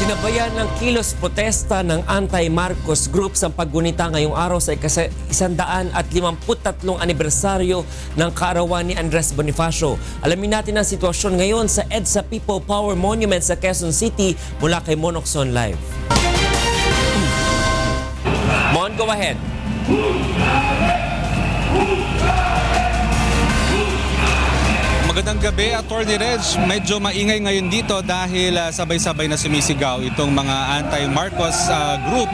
Sinabayan ng kilos protesta ng anti-Marcos group sa paggunita ngayong araw sa 153 anibersaryo ng kaarawan ni Andres Bonifacio. Alamin natin ang sitwasyon ngayon sa EDSA People Power Monument sa Quezon City mula kay Monokson Live. Mon, go ahead. Magandang gabi, Attorney Reg. Medyo maingay ngayon dito dahil sabay-sabay na sumisigaw itong mga anti-Marcos group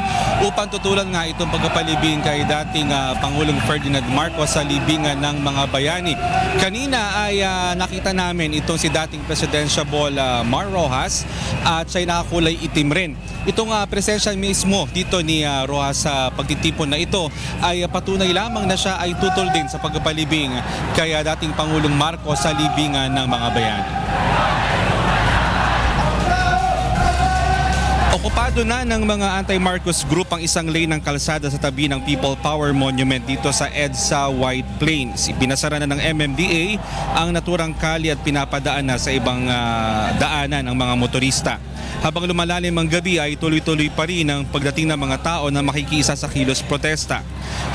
upang tutulan nga itong pagpapalibing kay dating Pangulong Ferdinand Marcos sa libingan ng mga bayani. Kanina ay nakita namin itong si dating Presidentiable Mar Rojas at siya'y nakakulay itim rin. Itong presensya mismo dito ni Rojas sa pagtitipon na ito ay patunay lamang na siya ay tutol din sa pagpapalibing kay dating Pangulong Marcos sa libingan ng mga bayani. Okupado na ng mga anti-Marcos group ang isang lane ng kalsada sa tabi ng People Power Monument dito sa EDSA White Plains. Ipinasara na ng MMDA ang naturang kali at pinapadaan na sa ibang daanan ng mga motorista. Habang lumalalim ang gabi ay tuloy-tuloy pa rin ang pagdating ng mga tao na makikiisa sa kilos protesta.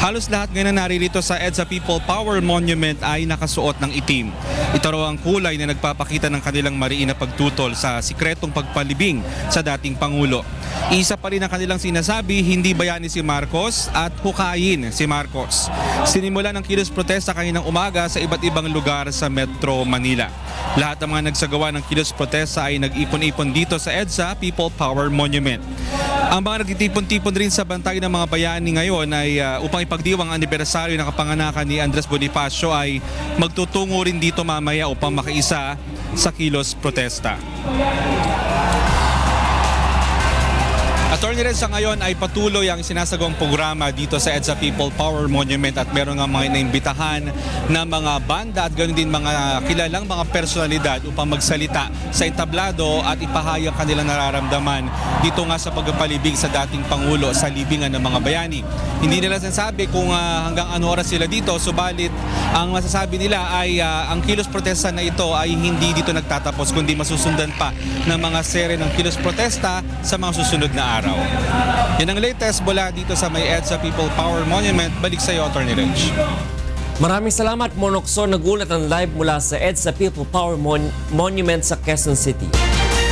Halos lahat ngayon na naririto sa EDSA People Power Monument ay nakasuot ng itim. Ito raw ang kulay na nagpapakita ng kanilang mariin na pagtutol sa sikretong pagpalibing sa dating Pangulo. Isa pa rin ang kanilang sinasabi, hindi bayani si Marcos at hukayin si Marcos. Sinimula ng kilos protesta kaninang umaga sa iba't ibang lugar sa Metro Manila. Lahat ng mga nagsagawa ng kilos protesta ay nag-ipon-ipon dito sa EDSA People Power Monument. Ang mga nagtitipon-tipon rin sa bantay ng mga bayani ngayon ay upang ipagdiwang ang anibersaryo ng kapanganakan ni Andres Bonifacio ay magtutungo rin dito mamaya upang makiisa sa kilos protesta. Attorney Red, sa ngayon ay patuloy ang sinasagawang programa dito sa EDSA People Power Monument at meron nga mga naimbitahan na mga banda at ganoon din mga kilalang mga personalidad upang magsalita sa entablado at ipahayag kanilang nararamdaman dito nga sa pagpapalibing sa dating Pangulo sa libingan ng mga bayani. Hindi nila sinasabi kung hanggang ano oras sila dito, subalit ang masasabi nila ay ang kilos protesta na ito ay hindi dito nagtatapos kundi masusundan pa ng mga sere ng kilos protesta sa mga susunod na araw. Yan ang latest mula dito sa may EDSA People Power Monument. Balik sa iyo, Attorney Reg. Maraming salamat, Monokson. Nagulat ang live mula sa EDSA People Power Monument sa Quezon City.